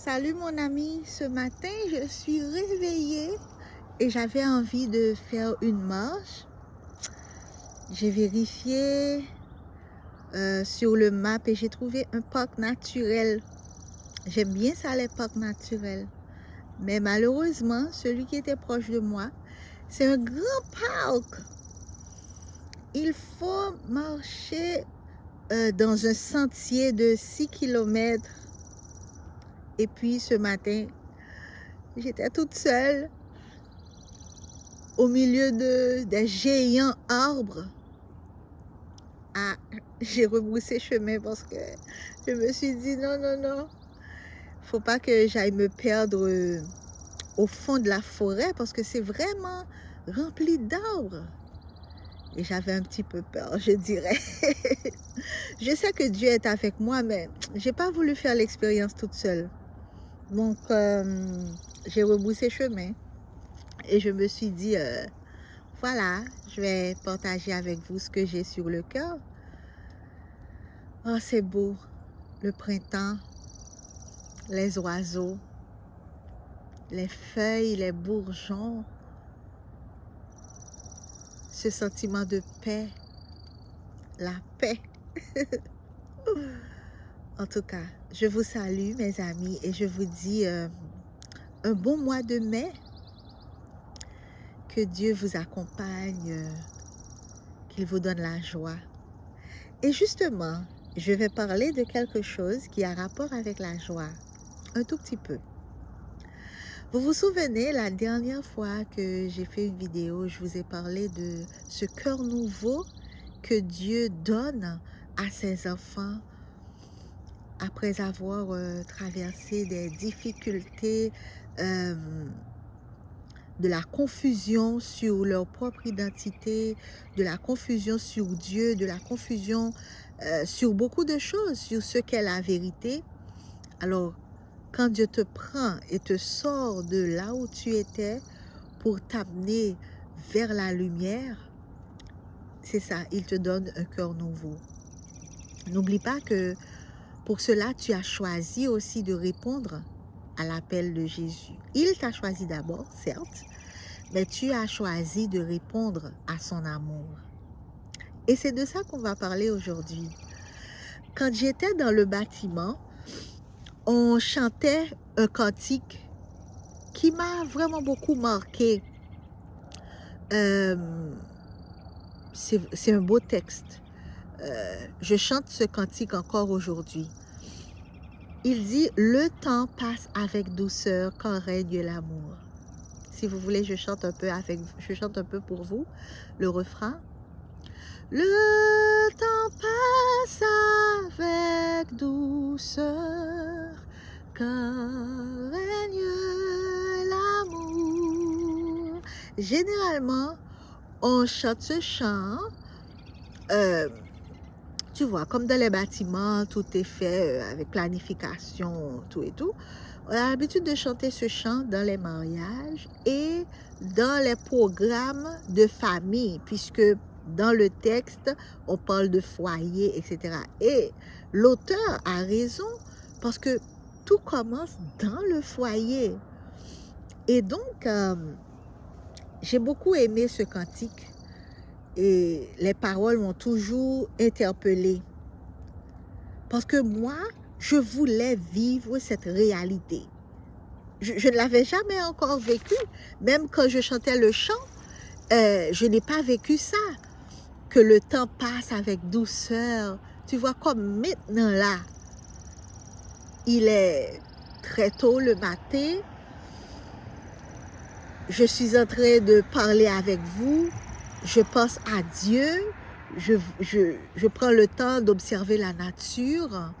Salut mon ami, ce matin je suis réveillée et j'avais envie de faire une marche. J'ai vérifié sur le map et j'ai trouvé un parc naturel. J'aime bien ça les parcs naturels. Mais malheureusement, celui qui était proche de moi, c'est un grand parc. Il faut marcher dans un sentier de 6 km. Et puis ce matin, j'étais toute seule au milieu des géants arbres. Ah, j'ai rebroussé chemin parce que je me suis dit non, non, non. Faut pas que j'aille me perdre au fond de la forêt parce que c'est vraiment rempli d'arbres. Et j'avais un petit peu peur, je dirais. Je sais que Dieu est avec moi, mais j'ai pas voulu faire l'expérience toute seule. Donc, j'ai rebroussé chemin et je me suis dit, voilà, je vais partager avec vous ce que j'ai sur le cœur. Oh, c'est beau, le printemps, les oiseaux, les feuilles, les bourgeons, ce sentiment de paix, la paix. En tout cas, je vous salue mes amis et je vous dis un bon mois de mai. Que Dieu vous accompagne, qu'il vous donne la joie. Et justement, je vais parler de quelque chose qui a rapport avec la joie, un tout petit peu. Vous vous souvenez, la dernière fois que j'ai fait une vidéo, je vous ai parlé de ce cœur nouveau que Dieu donne à ses enfants après avoir traversé des difficultés, de la confusion sur leur propre identité, de la confusion sur Dieu, de la confusion sur beaucoup de choses, sur ce qu'est la vérité. Alors, quand Dieu te prend et te sort de là où tu étais pour t'amener vers la lumière, c'est ça, il te donne un cœur nouveau. N'oublie pas que pour cela, tu as choisi aussi de répondre à l'appel de Jésus. Il t'a choisi d'abord, certes, mais tu as choisi de répondre à son amour. Et c'est de ça qu'on va parler aujourd'hui. Quand j'étais dans le bâtiment, on chantait un cantique qui m'a vraiment beaucoup marqué. C'est un beau texte. Je chante ce cantique encore aujourd'hui. Il dit « Le temps passe avec douceur quand règne l'amour ». Si vous voulez, je chante un peu pour vous le refrain. Le temps passe avec douceur quand règne l'amour. Généralement, on chante ce chant, tu vois, comme dans les bâtiments, tout est fait avec planification, tout et tout. On a l'habitude de chanter ce chant dans les mariages et dans les programmes de famille, puisque dans le texte, on parle de foyer, etc. Et l'auteur a raison, parce que tout commence dans le foyer. Et donc, j'ai beaucoup aimé ce cantique et les paroles m'ont toujours interpellée. Parce que moi, je voulais vivre cette réalité. Je ne l'avais jamais encore vécu. Même quand je chantais le chant, je n'ai pas vécu ça. Que le temps passe avec douceur. Tu vois, comme maintenant là, il est très tôt le matin. Je suis en train de parler avec vous. Je pense à Dieu. Je prends le temps d'observer la nature.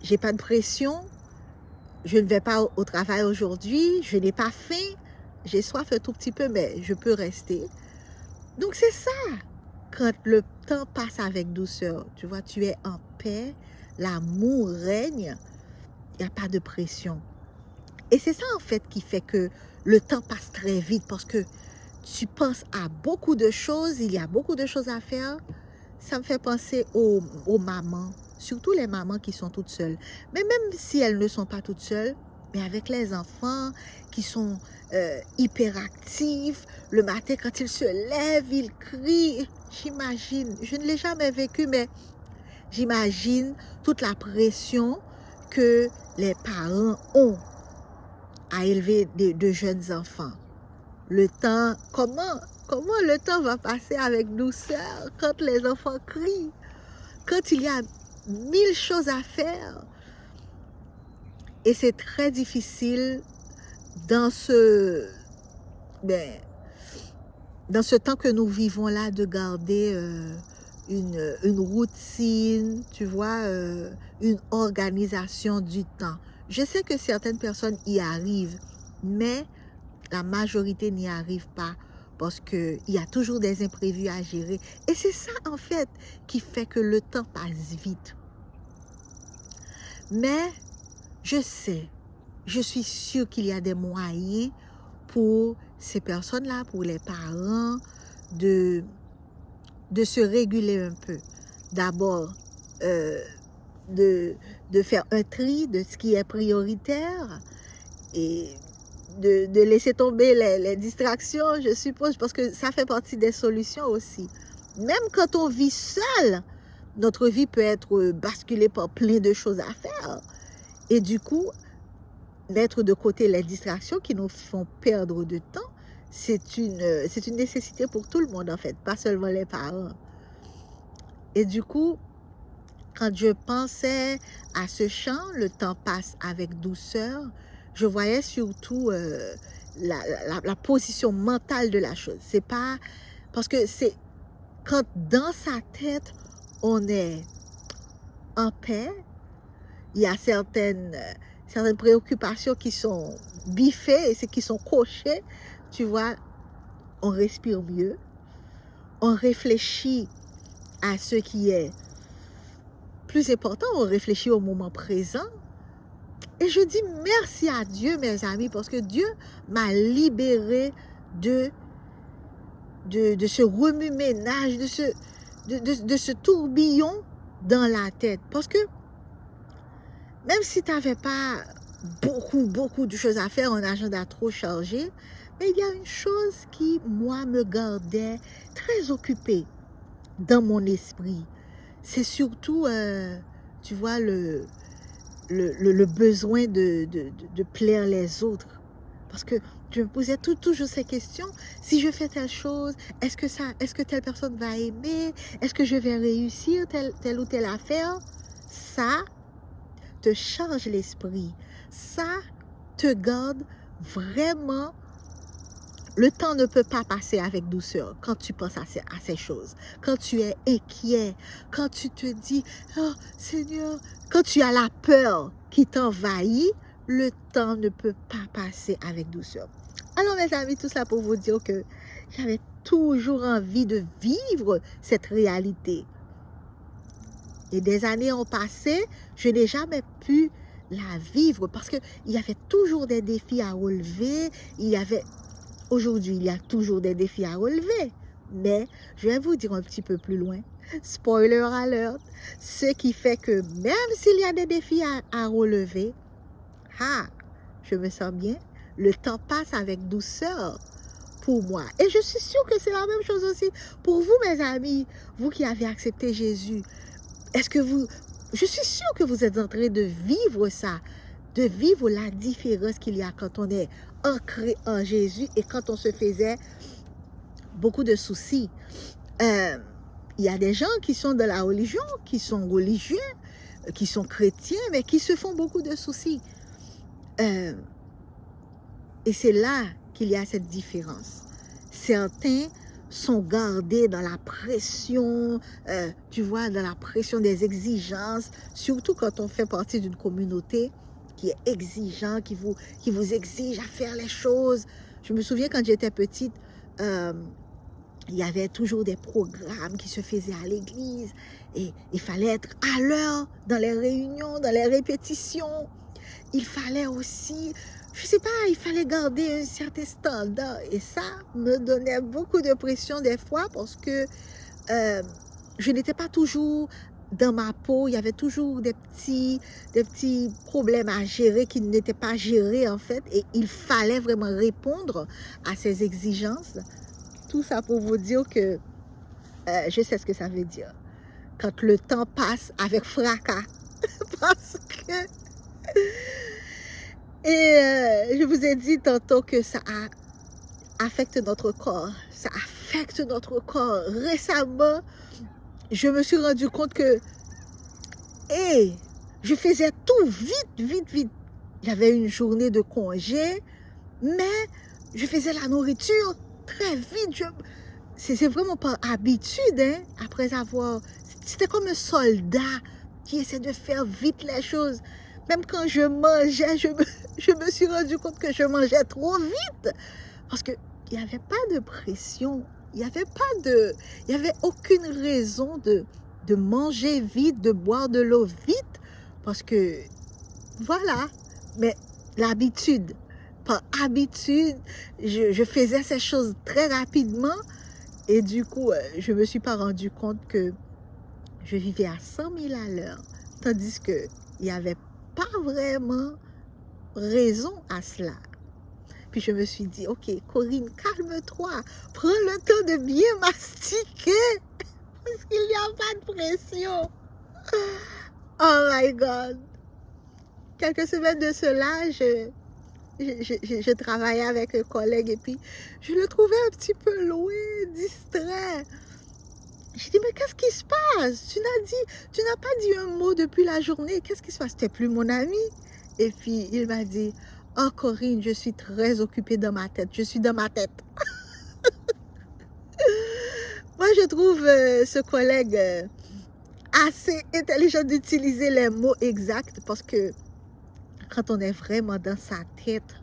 J'ai pas de pression. Je ne vais pas au travail aujourd'hui. Je n'ai pas faim. J'ai soif un tout petit peu, mais je peux rester. Donc c'est ça. Quand le temps passe avec douceur, tu vois, tu es en paix. L'amour règne. Il n'y a pas de pression. Et c'est ça en fait qui fait que le temps passe très vite parce que tu penses à beaucoup de choses. Il y a beaucoup de choses à faire. Ça me fait penser aux mamans. surtout les mamans qui sont toutes seules. Mais même si elles ne sont pas toutes seules, mais avec les enfants qui sont hyperactifs, le matin quand ils se lèvent, ils crient. J'imagine, je ne l'ai jamais vécu, mais j'imagine toute la pression que les parents ont à élever de jeunes enfants. Le temps, comment le temps va passer avec douceur quand les enfants crient, quand il y a 1000 choses à faire. Et c'est très difficile dans dans ce temps que nous vivons là de garder une routine, tu vois, une organisation du temps. Je sais que certaines personnes y arrivent, mais la majorité n'y arrive pas parce qu'il y a toujours des imprévus à gérer. Et c'est ça, en fait, qui fait que le temps passe vite. Mais je suis sûre qu'il y a des moyens pour ces personnes-là, pour les parents, de se réguler un peu. D'abord, de faire un tri de ce qui est prioritaire et de laisser tomber les distractions, je suppose, parce que ça fait partie des solutions aussi. Même quand on vit seul, notre vie peut être basculée par plein de choses à faire. Et du coup, mettre de côté les distractions qui nous font perdre de temps, c'est une nécessité pour tout le monde, en fait, pas seulement les parents. Et du coup, quand je pensais à ce chant, le temps passe avec douceur, je voyais surtout la position mentale de la chose. C'est pas... Parce que c'est quand dans sa tête, on est en paix, il y a certaines préoccupations qui sont biffées et qui sont cochées, tu vois, on respire mieux, on réfléchit à ce qui est plus important, on réfléchit au moment présent. Et je dis merci à Dieu, mes amis, parce que Dieu m'a libérée de ce remue-ménage, de ce tourbillon dans la tête. Parce que même si tu n'avais pas beaucoup de choses à faire, un agenda trop chargé, mais il y a une chose qui, moi, me gardait très occupée dans mon esprit. C'est surtout, tu vois, le besoin de plaire les autres. Parce que je me posais toujours ces questions. Si je fais telle chose, est-ce que telle personne va aimer? Est-ce que je vais réussir telle ou telle affaire? Ça te change l'esprit. Ça te garde vraiment. Le temps ne peut pas passer avec douceur quand tu penses à ces choses. Quand tu es inquiet, quand tu te dis, oh Seigneur, quand tu as la peur qui t'envahit, le temps ne peut pas passer avec douceur. Alors mes amis, tout ça pour vous dire que j'avais toujours envie de vivre cette réalité. Et des années ont passé, je n'ai jamais pu la vivre parce qu'il y avait toujours des défis à relever. Aujourd'hui, il y a toujours des défis à relever. Mais je vais vous dire un petit peu plus loin. Spoiler alert. Ce qui fait que même s'il y a des défis à relever, je me sens bien. Le temps passe avec douceur pour moi. Et je suis sûre que c'est la même chose aussi pour vous, mes amis. Vous qui avez accepté Jésus. Je suis sûre que vous êtes en train de vivre ça. De vivre la différence qu'il y a quand on est ancré en Jésus et quand on se faisait beaucoup de soucis. Il y a des gens qui sont de la religion, qui sont religieux, qui sont chrétiens, mais qui se font beaucoup de soucis. Et c'est là qu'il y a cette différence. Certains sont gardés dans la pression, tu vois, dans la pression des exigences, surtout quand on fait partie d'une communauté qui est exigeant, qui vous exige à faire les choses. Je me souviens quand j'étais petite, il y avait toujours des programmes qui se faisaient à l'église et il fallait être à l'heure dans les réunions, dans les répétitions. Il fallait aussi, je sais pas, il fallait garder un certain standard et ça me donnait beaucoup de pression des fois parce que je n'étais pas toujours dans ma peau, il y avait toujours des petits problèmes à gérer qui n'étaient pas gérés en fait. Et il fallait vraiment répondre à ces exigences. Tout ça pour vous dire que je sais ce que ça veut dire. Quand le temps passe avec fracas. Parce que... Et je vous ai dit tantôt que ça affecte notre corps. Ça affecte notre corps. Récemment, je me suis rendu compte que je faisais tout vite. J'avais une journée de congé, mais je faisais la nourriture très vite. C'est vraiment par habitude, hein, après avoir... C'était comme un soldat qui essaie de faire vite les choses. Même quand je mangeais, je me suis rendu compte que je mangeais trop vite. Parce qu'il n'y avait pas de pression. Il n'y avait aucune raison de manger vite, de boire de l'eau vite. Parce que, voilà. Mais l'habitude, par habitude, je faisais ces choses très rapidement. Et du coup, je ne me suis pas rendu compte que je vivais à 100 000 à l'heure. Tandis qu'il n'y avait pas vraiment raison à cela. Puis je me suis dit, ok, Corinne, calme-toi. Prends le temps de bien mastiquer. Parce qu'il n'y a pas de pression. Oh my God. Quelques semaines de cela, je travaillais avec un collègue et puis je le trouvais un petit peu loin, distrait. J'ai dit, mais qu'est-ce qui se passe? Tu n'as pas dit un mot depuis la journée. Qu'est-ce qui se passe? Tu n'es plus mon ami. Et puis, il m'a dit, oh Corinne, je suis très occupée dans ma tête. Je suis dans ma tête. Moi, je trouve ce collègue assez intelligent d'utiliser les mots exacts parce que quand on est vraiment dans sa tête,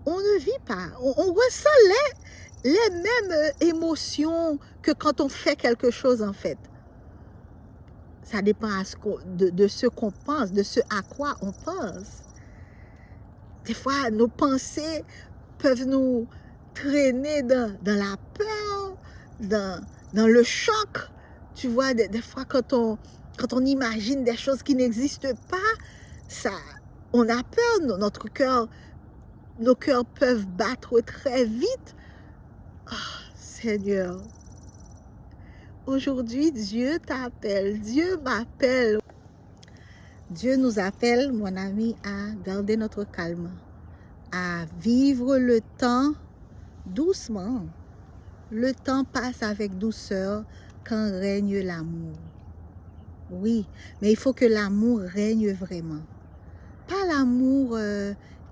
on ne vit pas. On ressent les mêmes émotions que quand on fait quelque chose en fait. Ça dépend de ce qu'on pense, de ce à quoi on pense. Des fois, nos pensées peuvent nous traîner dans la peur, dans le choc. Tu vois, des fois, quand on imagine des choses qui n'existent pas, on a peur, nos cœurs peuvent battre très vite. Oh, Seigneur, aujourd'hui, Dieu t'appelle, Dieu m'appelle. Dieu nous appelle, mon ami, à garder notre calme, à vivre le temps doucement. Le temps passe avec douceur quand règne l'amour. Oui, mais il faut que l'amour règne vraiment. Pas l'amour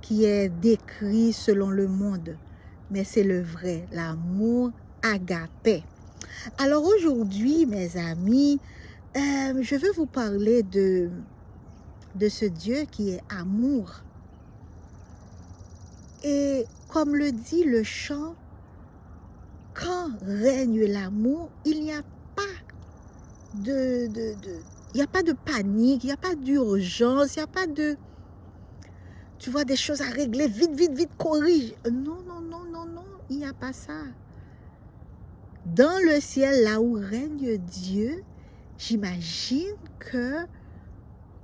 qui est décrit selon le monde, mais c'est le vrai, l'amour agapé. Alors aujourd'hui, mes amis, je veux vous parler de ce Dieu qui est amour. Et comme le dit le chant, quand règne l'amour, il n'y a pas il n'y a pas de panique, il n'y a pas d'urgence, il n'y a pas de, tu vois, des choses à régler, vite, corrige. Non, il n'y a pas ça. Dans le ciel, là où règne Dieu, j'imagine que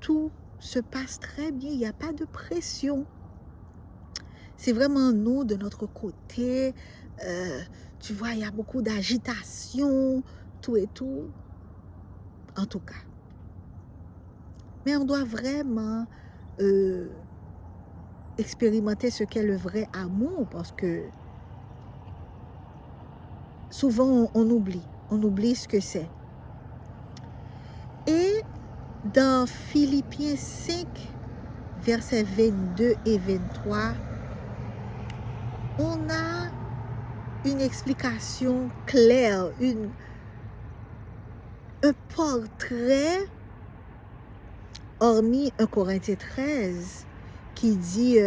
tout se passe très bien, il n'y a pas de pression. C'est vraiment nous, de notre côté, tu vois, il y a beaucoup d'agitation, tout et tout. En tout cas. Mais on doit vraiment expérimenter ce qu'est le vrai amour parce que souvent on oublie ce que c'est. Et dans Philippiens 5, versets 22 et 23, on a une explication claire, un portrait, hormis 1 Corinthiens 13, qui dit,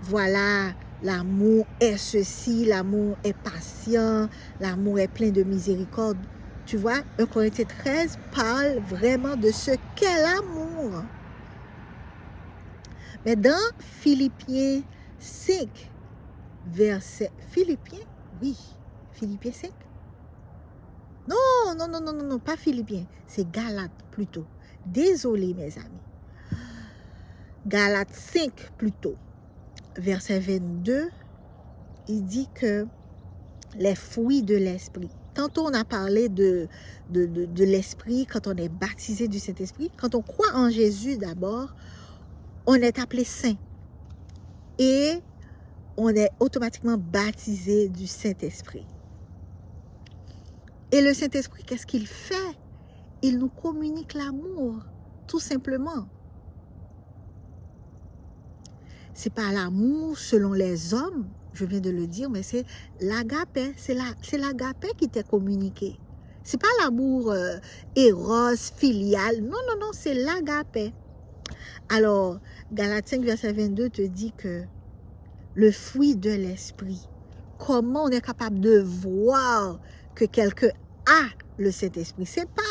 voilà, l'amour est ceci, l'amour est patient, l'amour est plein de miséricorde. Tu vois, 1 Corinthiens 13 parle vraiment de ce qu'est l'amour. Mais dans Philippiens 5, verset... Philippiens 5. Non, non, non, non, non, non, pas Philippiens, c'est Galates plutôt. Désolé, mes amis. Galates 5 plutôt, verset 22, il dit que les fruits de l'esprit. Tantôt, on a parlé de l'esprit quand on est baptisé du Saint-Esprit. Quand on croit en Jésus d'abord, on est appelé saint. Et on est automatiquement baptisé du Saint-Esprit. Et le Saint-Esprit, qu'est-ce qu'il fait? Il nous communique l'amour, tout simplement. C'est pas l'amour selon les hommes, je viens de le dire, mais c'est l'agapé, c'est l'agapé qui t'est communiqué. C'est pas l'amour éros, filial, non, non, non, c'est l'agapé. Alors, Galates 5, verset 22 te dit que le fruit de l'esprit, comment on est capable de voir que quelqu'un a le Saint-Esprit. C'est pas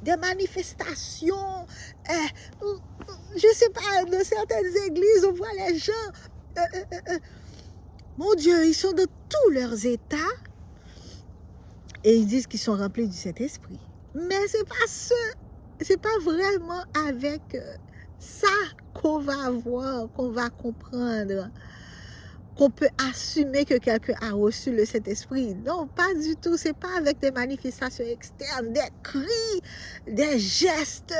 des manifestations, je sais pas, dans certaines églises, on voit les gens, mon Dieu, ils sont dans tous leurs états et ils disent qu'ils sont remplis du Saint-Esprit. Mais c'est pas vraiment avec ça qu'on va voir, qu'on va comprendre, qu'on peut assumer que quelqu'un a reçu le Saint-Esprit. Non, pas du tout. C'est pas avec des manifestations externes, des cris, des gestes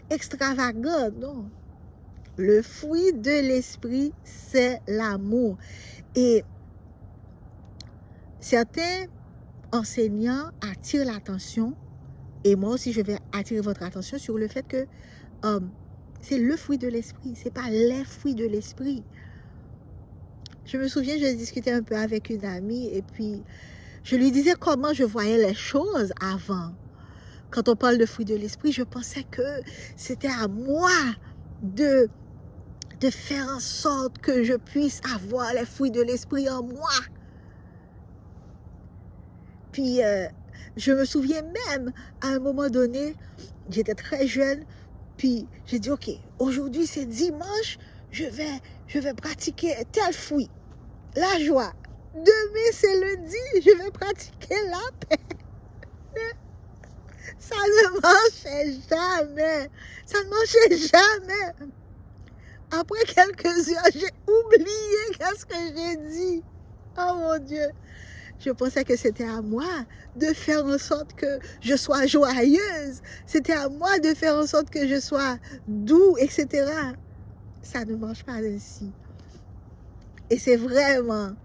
extravagants. Non. Le fruit de l'Esprit, c'est l'amour. Et certains enseignants attirent l'attention, et moi aussi je vais attirer votre attention sur le fait que c'est le fruit de l'Esprit, c'est pas les fruits de l'Esprit. Je me souviens, je discutais un peu avec une amie et puis je lui disais comment je voyais les choses avant. Quand on parle de fruits de l'esprit, je pensais que c'était à moi de faire en sorte que je puisse avoir les fruits de l'esprit en moi. Puis, je me souviens même, à un moment donné, j'étais très jeune, puis j'ai dit, OK, aujourd'hui c'est dimanche, je vais pratiquer tel fruit, la joie. Demain c'est lundi, je vais pratiquer la paix. Ça ne marchait jamais. Ça ne marchait jamais. Après quelques heures, j'ai oublié qu'est-ce que j'ai dit. Oh mon Dieu. Je pensais que c'était à moi de faire en sorte que je sois joyeuse. C'était à moi de faire en sorte que je sois doux, etc. Ça ne marche pas ainsi. Et c'est vraiment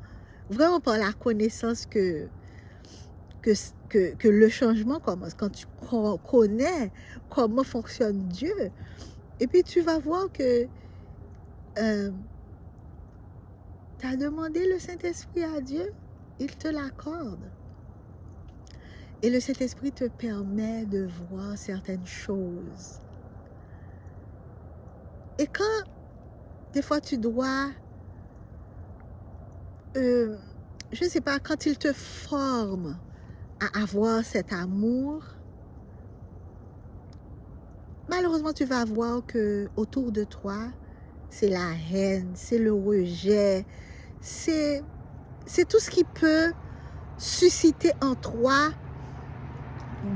par la connaissance que le changement commence. Quand tu connais comment fonctionne Dieu, et puis tu vas voir que tu as demandé le Saint-Esprit à Dieu, il te l'accorde. Et le Saint-Esprit te permet de voir certaines choses. Et quand, des fois, tu dois, je ne sais pas, quand il te forme à avoir cet amour, malheureusement, tu vas voir que autour de toi, c'est la haine, c'est le rejet, c'est tout ce qui peut susciter en toi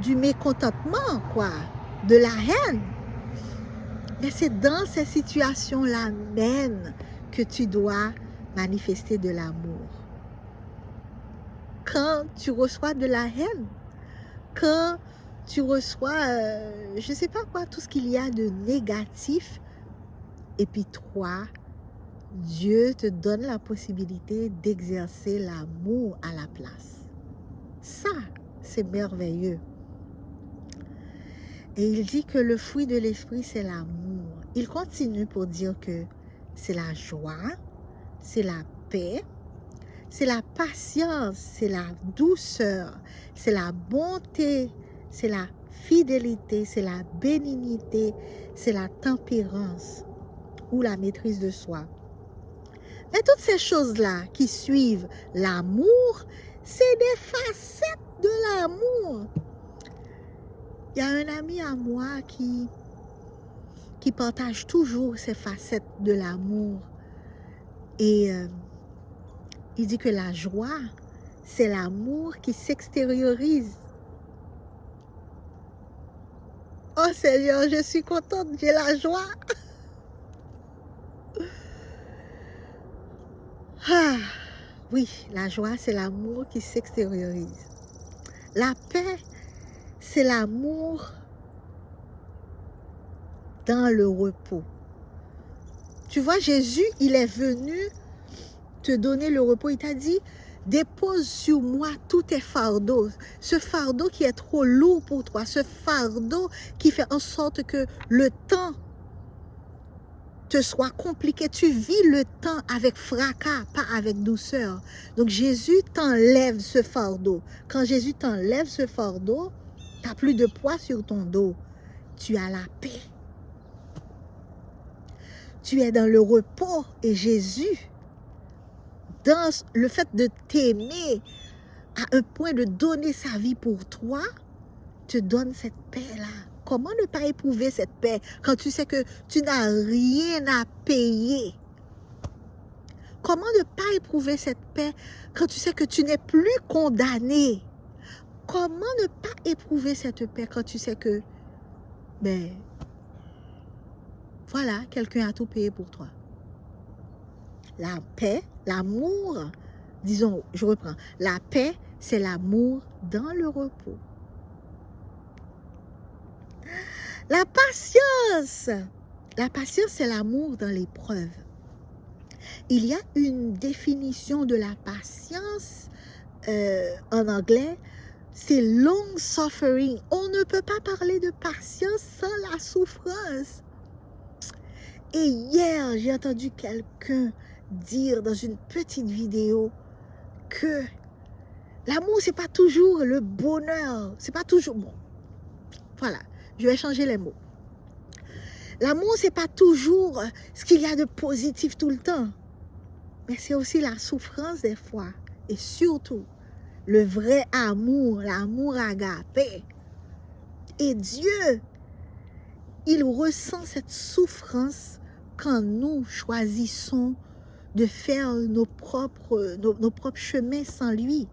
du mécontentement, quoi, de la haine. Mais c'est dans ces situations-là même que tu dois manifester de l'amour. Quand tu reçois de la haine, quand tu reçois, je ne sais pas quoi, tout ce qu'il y a de négatif, et puis toi, Dieu te donne la possibilité d'exercer l'amour à la place. Ça, c'est merveilleux. Et il dit que le fruit de l'esprit, c'est l'amour. Il continue pour dire que c'est la joie, c'est la paix, c'est la patience, c'est la douceur, c'est la bonté, c'est la fidélité, c'est la bénignité, c'est la tempérance ou la maîtrise de soi. Mais toutes ces choses-là qui suivent l'amour, c'est des facettes de l'amour. Il y a un ami à moi qui partage toujours ces facettes de l'amour. Et il dit que la joie, c'est l'amour qui s'extériorise. Oh Seigneur, je suis contente, j'ai la joie. Ah, oui, la joie, c'est l'amour qui s'extériorise. La paix, c'est l'amour dans le repos. Tu vois, Jésus, il est venu te donner le repos. Il t'a dit, dépose sur moi tous tes fardeaux. Ce fardeau qui est trop lourd pour toi. Ce fardeau qui fait en sorte que le temps te soit compliqué. Tu vis le temps avec fracas, pas avec douceur. Donc Jésus t'enlève ce fardeau. Quand Jésus t'enlève ce fardeau, tu n'as plus de poids sur ton dos. Tu as la paix. Tu es dans le repos et Jésus, dans le fait de t'aimer à un point de donner sa vie pour toi, te donne cette paix-là. Comment ne pas éprouver cette paix quand tu sais que tu n'as rien à payer? Comment ne pas éprouver cette paix quand tu sais que tu n'es plus condamné? Comment ne pas éprouver cette paix quand tu sais que, ben, voilà, quelqu'un a tout payé pour toi? La paix, l'amour, disons, je reprends, la paix, c'est l'amour dans le repos. La patience, c'est l'amour dans l'épreuve. Il y a une définition de la patience en anglais, c'est long suffering. On ne peut pas parler de patience sans la souffrance. Et hier, j'ai entendu quelqu'un dire dans une petite vidéo que l'amour, c'est pas toujours le bonheur. C'est pas toujours bon. Voilà, je vais changer les mots. L'amour, c'est pas toujours ce qu'il y a de positif tout le temps. Mais c'est aussi la souffrance des fois. Et surtout, le vrai amour, l'amour agapé. Et Dieu, il ressent cette souffrance quand nous choisissons de faire nos propres chemins sans lui.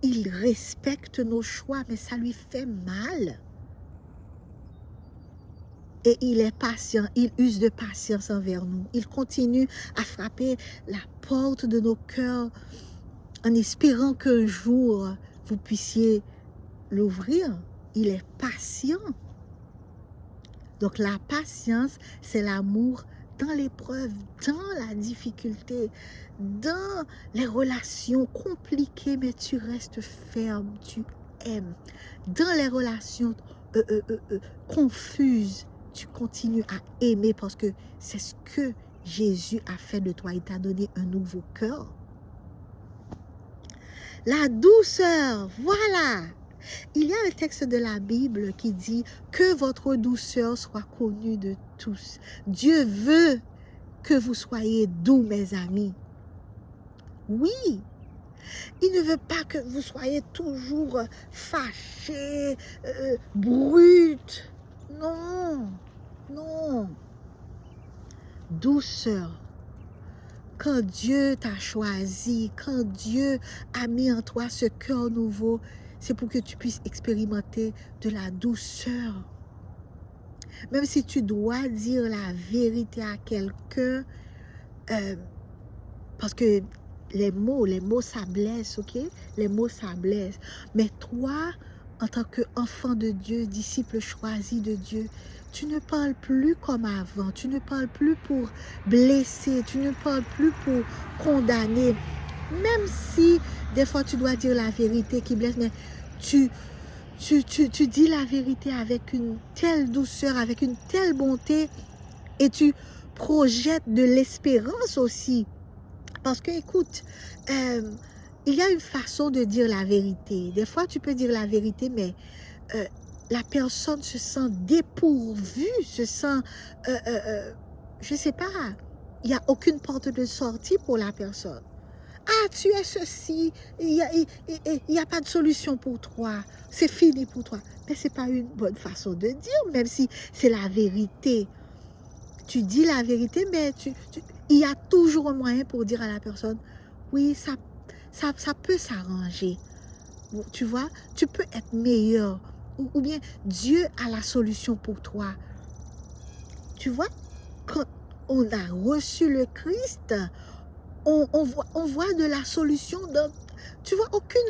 Il respecte nos choix, mais ça lui fait mal. Et il est patient, il use de patience envers nous. Il continue à frapper la porte de nos cœurs en espérant qu'un jour, vous puissiez l'ouvrir. Il est patient. Donc la patience, c'est l'amour dans l'épreuve, dans la difficulté, dans les relations compliquées, mais tu restes ferme, tu aimes. Dans les relations confuses, tu continues à aimer parce que c'est ce que Jésus a fait de toi. Il t'a donné un nouveau cœur. La douceur, voilà. Il y a un texte de la Bible qui dit que votre douceur soit connue de tous. Dieu veut que vous soyez doux, mes amis. Oui, il ne veut pas que vous soyez toujours fâchés, brutes. Non, non. Douceur. Quand Dieu t'a choisi, quand Dieu a mis en toi ce cœur nouveau, c'est pour que tu puisses expérimenter de la douceur. Même si tu dois dire la vérité à quelqu'un, parce que les mots, ça blesse, ok? Les mots, ça blesse. Mais toi, en tant qu'enfant de Dieu, disciple choisi de Dieu, tu ne parles plus comme avant. Tu ne parles plus pour blesser. Tu ne parles plus pour condamner. Même si, des fois, tu dois dire la vérité qui blesse, mais tu dis la vérité avec une telle douceur, avec une telle bonté, et tu projettes de l'espérance aussi. Parce que, écoute, il y a une façon de dire la vérité. Des fois, tu peux dire la vérité, mais la personne se sent dépourvue, se sent, je ne sais pas, il n'y a aucune porte de sortie pour la personne. Ah, tu es ceci, il n'y a pas de solution pour toi, c'est fini pour toi. Mais ce n'est pas une bonne façon de dire, même si c'est la vérité. Tu dis la vérité, mais il y a toujours un moyen pour dire à la personne, oui, ça peut s'arranger. Tu vois, tu peux être meilleur. ou bien Dieu a la solution pour toi. Tu vois, quand on a reçu le Christ, on voit de la solution dans... Tu vois, aucune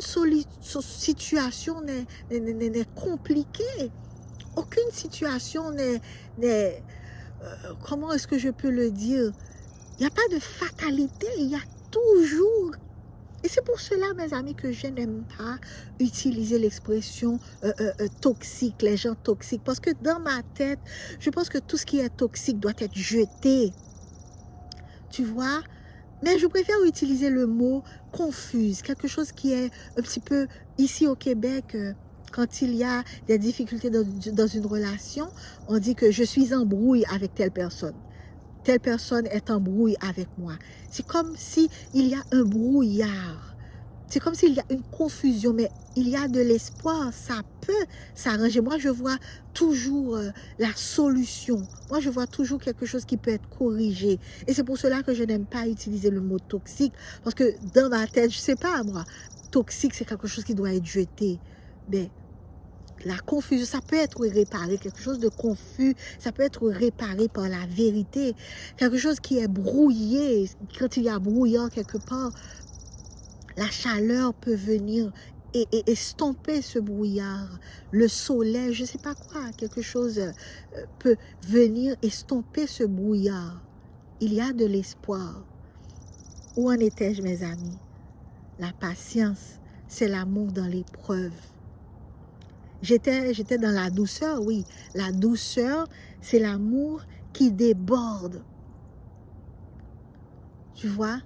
situation n'est compliquée. Aucune situation n'est comment est-ce que je peux le dire? Il n'y a pas de fatalité, il y a toujours... Et c'est pour cela, mes amis, que je n'aime pas utiliser l'expression toxique, les gens toxiques. Parce que dans ma tête, je pense que tout ce qui est toxique doit être jeté. Tu vois? Mais je préfère utiliser le mot confuse, quelque chose qui est un petit peu ici au Québec. Quand il y a des difficultés dans une relation, on dit que je suis en brouille avec telle personne. Telle personne est en brouille avec moi. C'est comme s'il y a un brouillard. C'est comme s'il y a une confusion, mais il y a de l'espoir. Ça peut s'arranger. Moi, je vois toujours la solution. Moi, je vois toujours quelque chose qui peut être corrigé. Et c'est pour cela que je n'aime pas utiliser le mot toxique. Parce que dans ma tête, je ne sais pas, moi, toxique, c'est quelque chose qui doit être jeté. Mais la confusion, ça peut être réparé. Quelque chose de confus, ça peut être réparé par la vérité. Quelque chose qui est brouillé, quand il y a brouillard quelque part, la chaleur peut venir et estomper ce brouillard. Le soleil, je ne sais pas quoi, quelque chose peut venir estomper ce brouillard. Il y a de l'espoir. Où en étais-je, mes amis? La patience, c'est l'amour dans l'épreuve. J'étais dans la douceur, oui. La douceur, c'est l'amour qui déborde. Tu vois?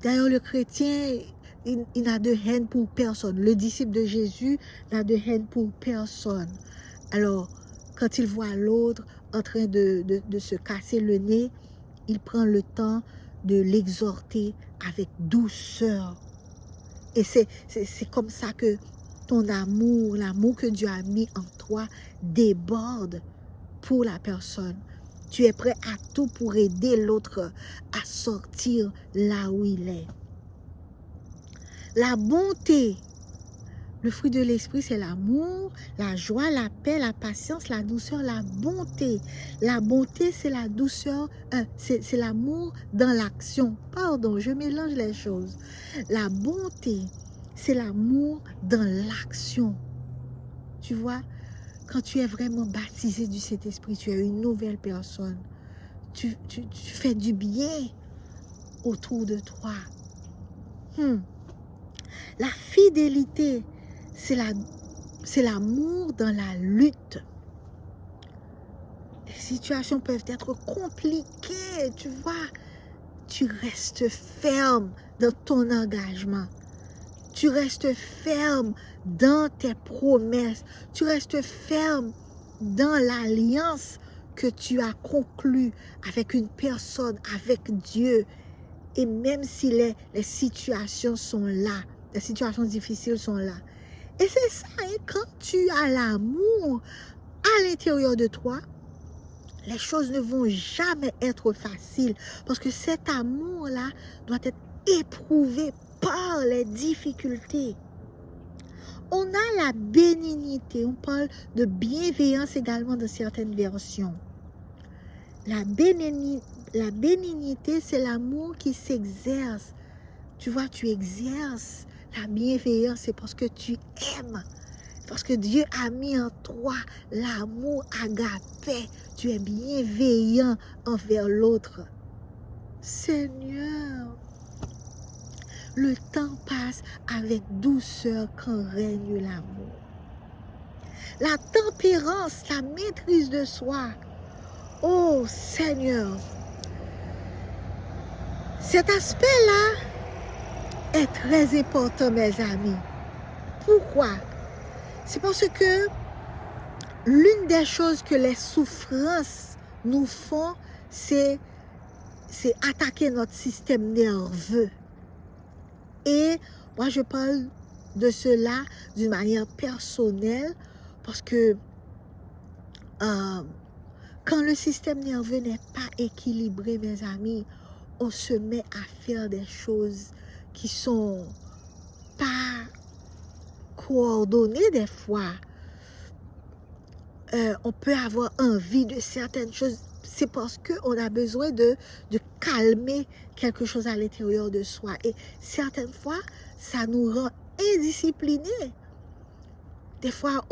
D'ailleurs, le chrétien, il n'a de haine pour personne. Le disciple de Jésus n'a de haine pour personne. Alors, quand il voit l'autre en train de se casser le nez, il prend le temps de l'exhorter avec douceur. Et c'est comme ça que ton amour, l'amour que Dieu a mis en toi, déborde pour la personne. Tu es prêt à tout pour aider l'autre à sortir là où il est. La bonté, le fruit de l'esprit, c'est l'amour, la joie, la paix, la patience, la douceur, la bonté. La bonté, c'est la douceur, c'est l'amour dans l'action. Pardon, je mélange les choses. La bonté, c'est l'amour dans l'action. Tu vois, quand tu es vraiment baptisé du Saint-Esprit, tu es une nouvelle personne. Tu fais du bien autour de toi. La fidélité, c'est l'amour dans la lutte. Les situations peuvent être compliquées, tu vois. Tu restes ferme dans ton engagement. Tu restes ferme dans tes promesses. Tu restes ferme dans l'alliance que tu as conclue avec une personne, avec Dieu. Et même si les situations sont là, les situations difficiles sont là. Et c'est ça, hein, quand tu as l'amour à l'intérieur de toi, les choses ne vont jamais être faciles. Parce que cet amour-là doit être éprouvé par les difficultés. On a la bénignité, on parle de bienveillance également dans certaines versions. La bénignité, c'est l'amour qui s'exerce. Tu vois, tu exerces la bienveillance, c'est parce que tu aimes. Parce que Dieu a mis en toi l'amour agapé. Tu es bienveillant envers l'autre. Seigneur, le temps passe avec douceur quand règne l'amour. La tempérance, la maîtrise de soi. Oh Seigneur, cet aspect-là est très important, mes amis. Pourquoi? C'est parce que l'une des choses que les souffrances nous font, c'est attaquer notre système nerveux. Et moi, je parle de cela d'une manière personnelle parce que quand le système nerveux n'est pas équilibré, mes amis, on se met à faire des choses qui sont pas coordonner des fois. On peut avoir envie de certaines choses. C'est parce qu'on a besoin de calmer quelque chose à l'intérieur de soi. Et certaines fois, ça nous rend indisciplinés. Des fois,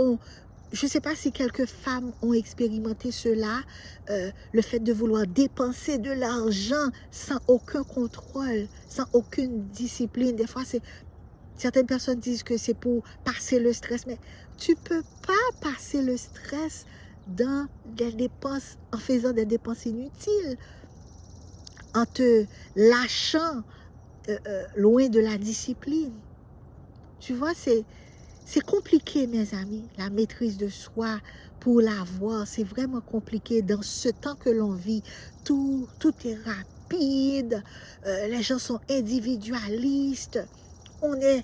je ne sais pas si quelques femmes ont expérimenté cela, le fait de vouloir dépenser de l'argent sans aucun contrôle, sans aucune discipline. Des fois, certaines personnes disent que c'est pour passer le stress, mais tu ne peux pas passer le stress dans des dépenses, en faisant des dépenses inutiles, en te lâchant loin de la discipline. Tu vois, c'est compliqué, mes amis, la maîtrise de soi. Pour l'avoir, c'est vraiment compliqué dans ce temps que l'on vit. Tout est rapide, les gens sont individualistes, on est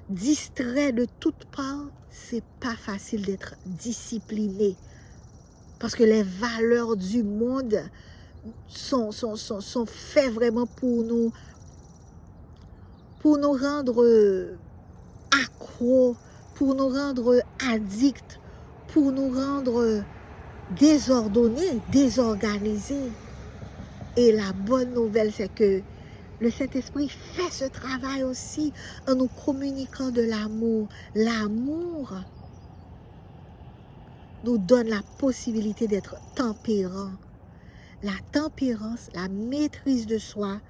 distrait de toutes parts. C'est pas facile d'être discipliné parce que les valeurs du monde sont faites vraiment pour nous rendre accros, pour nous rendre addicts, pour nous rendre désordonnés, désorganisés. Et la bonne nouvelle, c'est que le Saint-Esprit fait ce travail aussi en nous communiquant de l'amour. L'amour nous donne la possibilité d'être tempérant. La tempérance, la maîtrise de soi,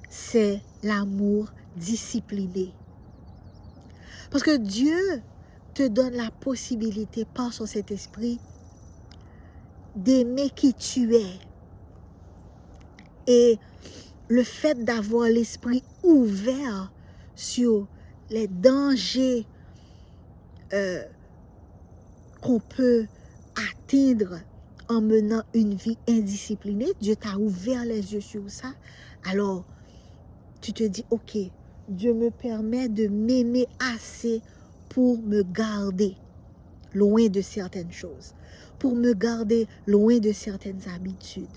c'est l'amour discipliné. Parce que Dieu te donne la possibilité, par son Saint-Esprit, d'aimer qui tu es. Et le fait d'avoir l'esprit ouvert sur les dangers qu'on peut atteindre en menant une vie indisciplinée, Dieu t'a ouvert les yeux sur ça. Alors, tu te dis, ok, Dieu me permet de m'aimer assez pour me garder loin de certaines choses, pour me garder loin de certaines habitudes.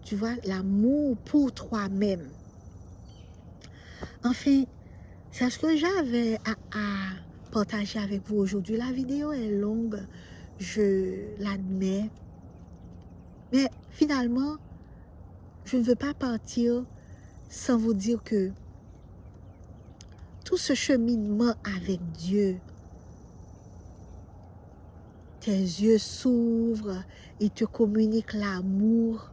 Tu vois, l'amour pour toi-même. Enfin, c'est ce que j'avais à partager avec vous aujourd'hui. La vidéo est longue, je l'admets. Mais finalement, je ne veux pas partir sans vous dire que tout ce cheminement avec Dieu, tes yeux s'ouvrent, il te communique l'amour.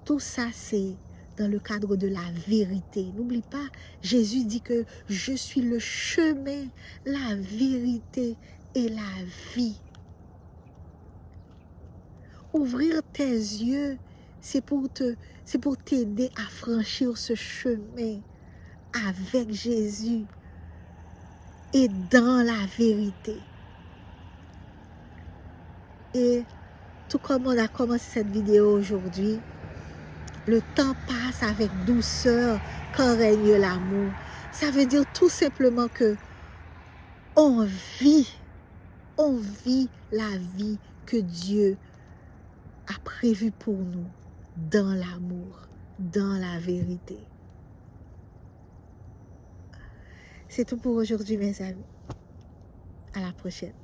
Tout ça, c'est dans le cadre de la vérité. N'oublie pas, Jésus dit que je suis le chemin, la vérité et la vie. Ouvrir tes yeux, c'est pour t'aider à franchir ce chemin avec Jésus et dans la vérité. Et tout comme on a commencé cette vidéo aujourd'hui, le temps passe avec douceur quand règne l'amour. Ça veut dire tout simplement que on vit la vie que Dieu a prévue pour nous dans l'amour, dans la vérité. C'est tout pour aujourd'hui, mes amis. À la prochaine.